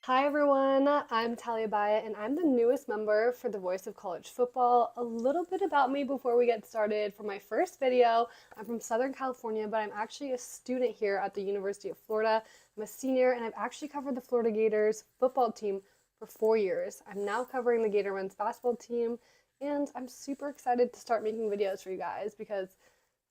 Hi everyone, I'm Talia and I'm the newest member for the Voice of College Football. A little bit about me before we get started. For my first video, I'm from Southern California, but I'm actually a student here at the University of Florida. I'm a senior and I've actually covered the Florida Gators football team for 4 years. I'm now covering the Gator men's basketball team, and I'm super excited to start making videos for you guys because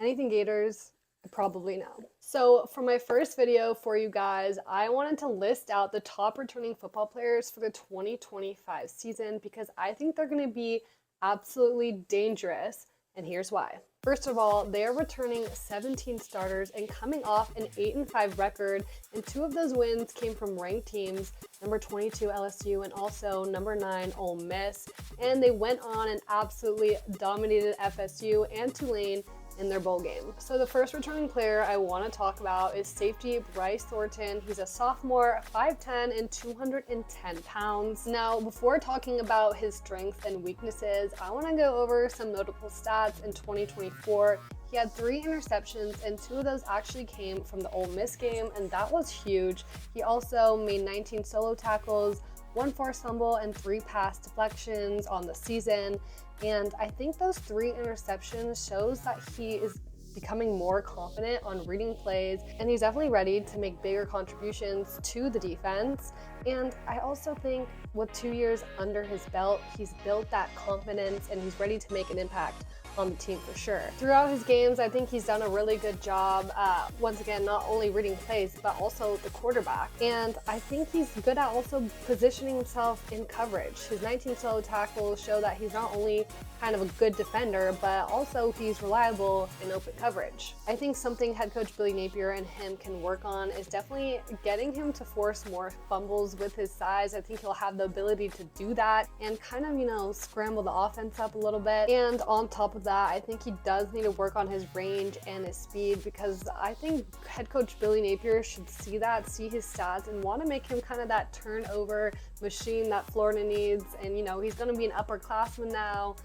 anything Gators, I probably know. So for my first video for you guys, I wanted to list out the top returning football players for the 2025 season because I think they're going to be absolutely dangerous, and here's why. First of all, they are returning 17 starters and coming off an 8-5 record, and 2 of those wins came from ranked teams, number 22 LSU and also number 9 Ole Miss, and they went on and absolutely dominated FSU and Tulane in their bowl game. So the first returning player I want to talk about is safety Bryce Thornton. He's a sophomore, 5'10" and 210 pounds. Now, before talking about his strengths and weaknesses, I want to go over some notable stats in 2024. He had 3 interceptions, and 2 of those actually came from the Ole Miss game, and that was huge. He also made 19 solo tackles, 1 forced fumble, and 3 pass deflections on the season. And I think those 3 interceptions shows that he is becoming more confident on reading plays, and he's definitely ready to make bigger contributions to the defense. And I also think with 2 years under his belt, he's built that confidence and he's ready to make an impact on the team for sure. Throughout his games, I think he's done a really good job, once again, not only reading plays, but also the quarterback. And I think he's good at also positioning himself in coverage. His 19 solo tackles show that he's not only kind of a good defender, but also he's reliable in open coverage. I think something head coach Billy Napier and him can work on is definitely getting him to force more fumbles with his size. I think he'll have the ability to do that and kind of, scramble the offense up a little bit. And on top of that, I think he does need to work on his range and his speed, because I think head coach Billy Napier should see his stats and want to make him kind of that turnover machine that Florida needs. And he's going to be an upperclassman now,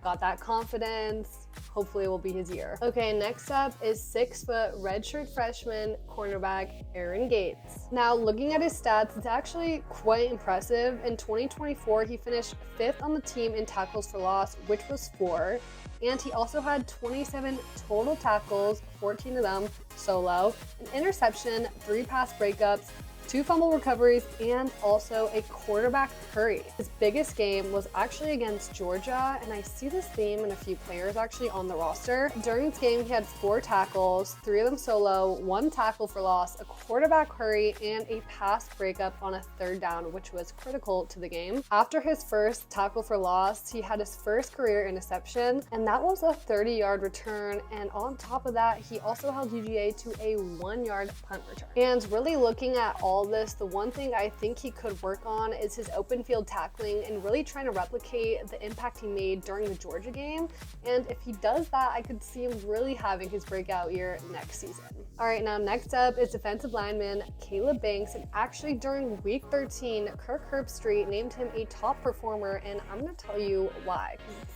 got that confidence. Hopefully it will be his year. Okay, next up is 6-foot redshirt freshman cornerback Aaron Gates. Now, looking at his stats, it's actually quite impressive. In 2024, he finished 5th on the team in tackles for loss, which was 4. And he also had 27 total tackles, 14 of them solo, an interception, 3 pass breakups, 2 fumble recoveries, and also a quarterback hurry. His biggest game was actually against Georgia, and I see this theme in a few players actually on the roster. During this game, he had 4 tackles, 3 of them solo, 1 tackle for loss, a quarterback hurry, and a pass breakup on a 3rd down, which was critical to the game. After his first tackle for loss, he had his first career interception, and that was a 30-yard return. And on top of that, he also held UGA to a 1-yard punt return. And really looking at all this, the one thing I think he could work on is his open field tackling and really trying to replicate the impact he made during the Georgia game. And if he does that, I could see him really having his breakout year next season. All right, now next up is defensive lineman Caleb Banks, and actually during week 13, Kirk Herbstreit named him a top performer, and I'm going to tell you why, because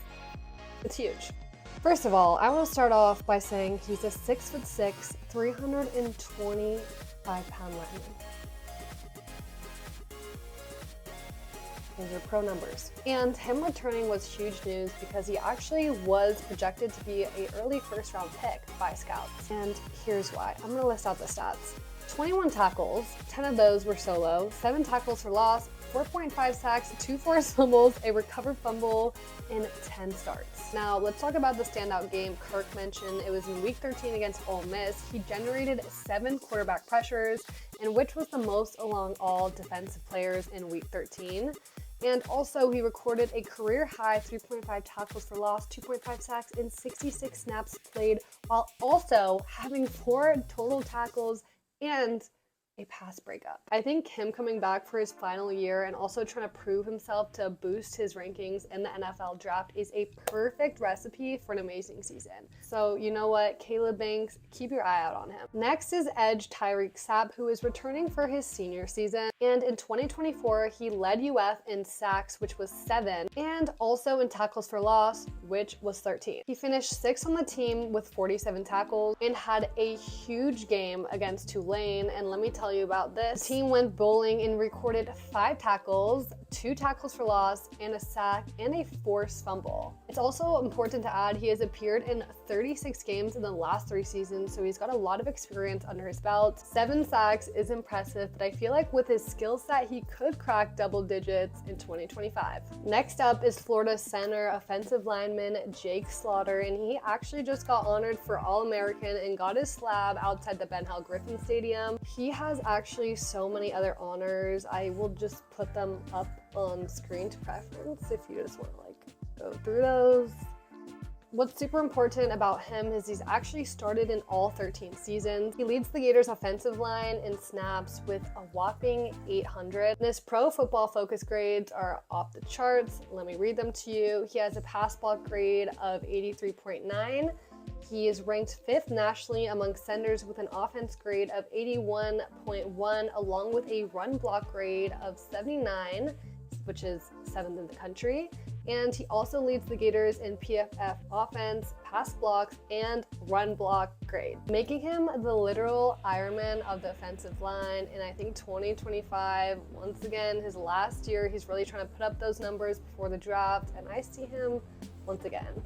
it's huge. First of all, I want to start off by saying he's a 6'6", 325-pound lineman. Those are pro numbers. And him returning was huge news because he actually was projected to be an early first-round pick by scouts. And here's why. I'm going to list out the stats. 21 tackles, 10 of those were solo, 7 tackles for loss, 4.5 sacks, 2 forced fumbles, a recovered fumble, and 10 starts. Now, let's talk about the standout game Kirk mentioned. It was in week 13 against Ole Miss. He generated 7 quarterback pressures, and which was the most among all defensive players in week 13. And also, he recorded a career-high 3.5 tackles for loss, 2.5 sacks, and 66 snaps played, while also having 4 total tackles and a pass breakup. I think him coming back for his final year and also trying to prove himself to boost his rankings in the NFL draft is a perfect recipe for an amazing season. So you know what, Caleb Banks, keep your eye out on him. Next is edge Tyreek Sapp, who is returning for his senior season. And in 2024, he led UF in sacks, which was 7, and also in tackles for loss, which was 13. He finished 6th on the team with 47 tackles and had a huge game against Tulane. And let me tell tell you about this. The team went bowling and recorded 5 tackles, 2 tackles for loss, and a sack, and a forced fumble. It's also important to add he has appeared in 36 games in the last 3 seasons, so he's got a lot of experience under his belt. 7 sacks is impressive, but I feel like with his skill set, he could crack double digits in 2025. Next up is Florida center offensive lineman Jake Slaughter, and he actually just got honored for All-American and got his slab outside the Ben Hall Griffin Stadium. He has actually so many other honors. I will just put them up on screen to preference if you just want to like go through those. What's super important about him is he's actually started in all 13 seasons. He leads the Gators offensive line in snaps with a whopping 800. And his Pro Football Focus grades are off the charts. Let me read them to you. He has a pass block grade of 83.9. He is ranked 5th nationally among senders with an offense grade of 81.1, along with a run block grade of 79, which is 7th in the country. And he also leads the Gators in PFF offense, pass blocks, and run block grade, making him the literal Ironman of the offensive line. And I think 2025, once again, his last year, he's really trying to put up those numbers before the draft, and I see him once again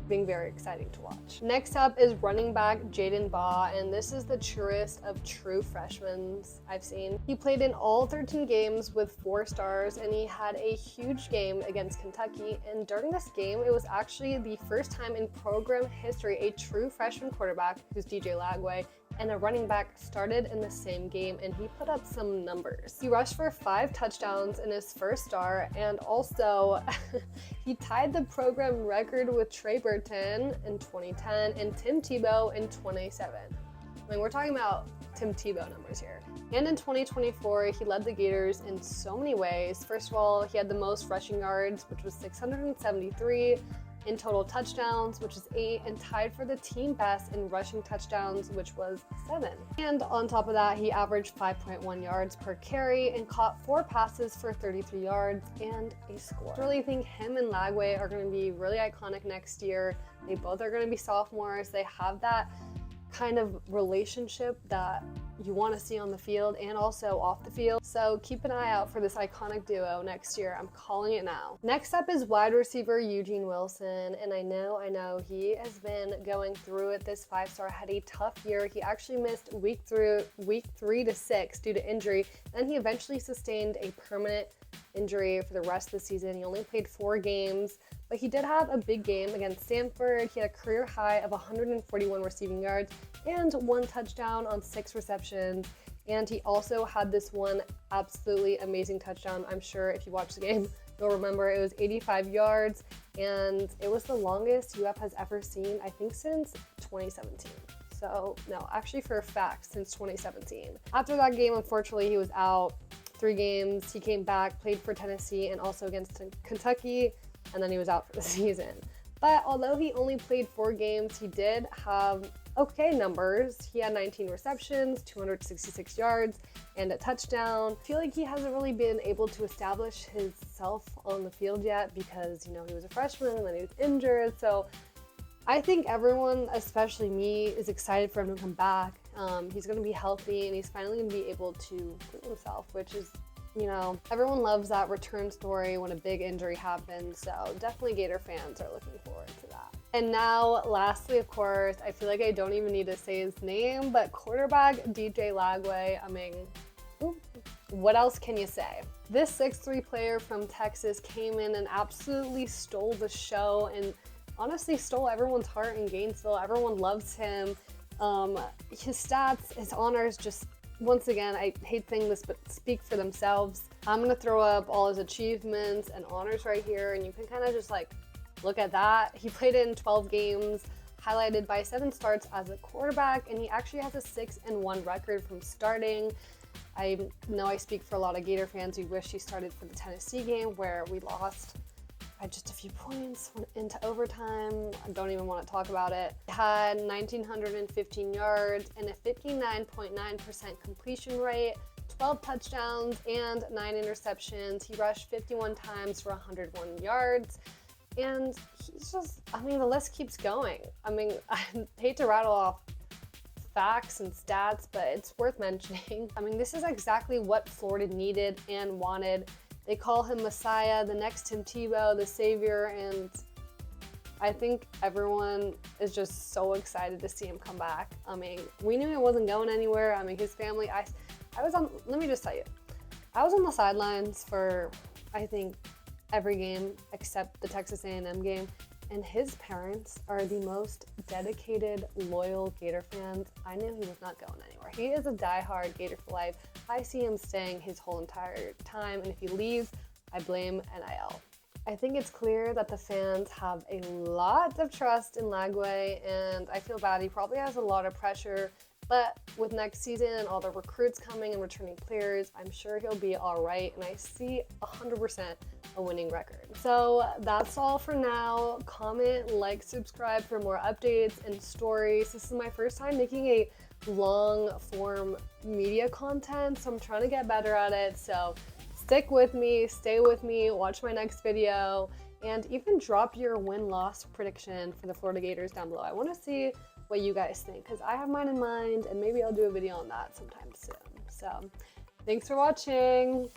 being very exciting to watch. Next up is running back Jaden Baugh, and this is the truest of true freshmen I've seen. He played in all 13 games with 4 stars, and he had a huge game against Kentucky. And during this game, it was actually the first time in program history a true freshman quarterback, who's DJ Lagway, and a running back started in the same game, and he put up some numbers. He rushed for 5 touchdowns in his first start, and also he tied the program record with Trey Burton in 2010 and Tim Tebow in 2007. I mean, we're talking about Tim Tebow numbers here. And in 2024, he led the Gators in so many ways. First of all, he had the most rushing yards, which was 673. In total touchdowns, which is 8, and tied for the team best in rushing touchdowns, which was 7. And on top of that, he averaged 5.1 yards per carry and caught 4 passes for 33 yards and a score. I really think him and Lagway are going to be really iconic next year. They both are going to be sophomores. They have that kind of relationship that you want to see on the field and also off the field. So keep an eye out for this iconic duo next year. I'm calling it now. Next up is wide receiver Eugene Wilson, and I know he has been going through it. This 5-star had a tough year. He actually missed week 3 to 6 due to injury, and he eventually sustained a permanent injury for the rest of the season. He only played 4 games, but he did have a big game against Stanford. He had a career high of 141 receiving yards and 1 touchdown on 6 receptions. And he also had this one absolutely amazing touchdown. I'm sure if you watch the game, you'll remember it was 85 yards, and it was the longest UF has ever seen, I think, since 2017. So, no, actually for a fact, since 2017. After that game, unfortunately, he was out 3 games. He came back, played for Tennessee and also against Kentucky, and then he was out for the season. But although he only played 4 games, he did have okay numbers. He had 19 receptions, 266 yards, and a touchdown. I feel like he hasn't really been able to establish himself on the field yet because, he was a freshman and then he was injured. So I think everyone, especially me, is excited for him to come back. He's going to be healthy and he's finally going to be able to prove himself, which is, everyone loves that return story when a big injury happens. So definitely Gator fans are looking forward to that. And now, lastly, of course, I feel like I don't even need to say his name, but quarterback DJ Lagway. I mean, what else can you say? This 6'3" player from Texas came in and absolutely stole the show and honestly stole everyone's heart in Gainesville. Everyone loves him. His stats, his honors, just once again, I hate saying this, but speak for themselves. I'm going to throw up all his achievements and honors right here, and you can kind of just look at that. He played in 12 games, highlighted by 7 starts as a quarterback, and he actually has a 6-1 record from starting. I know I speak for a lot of Gator fans who wish he started for the Tennessee game where we lost by just a few points into overtime. I don't even want to talk about it. He had 1,915 yards and a 59.9% completion rate, 12 touchdowns, and 9 interceptions. He rushed 51 times for 101 yards. And he's just, the list keeps going. I hate to rattle off facts and stats, but it's worth mentioning. I mean, this is exactly what Florida needed and wanted. They call him Messiah, the next Tim Tebow, the savior, and I think everyone is just so excited to see him come back. I mean, we knew he wasn't going anywhere. I mean, his family, I was on, let me just tell you, I was on the sidelines for, I think, every game except the Texas A&M game, and his parents are the most dedicated, loyal Gator fans. I knew he was not going anywhere. He is a diehard Gator for life. I see him staying his whole entire time, and if he leaves, I blame NIL. I think it's clear that the fans have a lot of trust in Lagway, and I feel bad. He probably has a lot of pressure, but with next season and all the recruits coming and returning players, I'm sure he'll be all right, and I see 100% a winning record. So that's all for now. Comment, like, subscribe for more updates and stories. This is my first time making a long form media content, so I'm trying to get better at it. So stick with me, stay with me, watch my next video, and even drop your win-loss prediction for the Florida Gators down below. I want to see what you guys think, because I have mine in mind, and maybe I'll do a video on that sometime soon. So thanks for watching.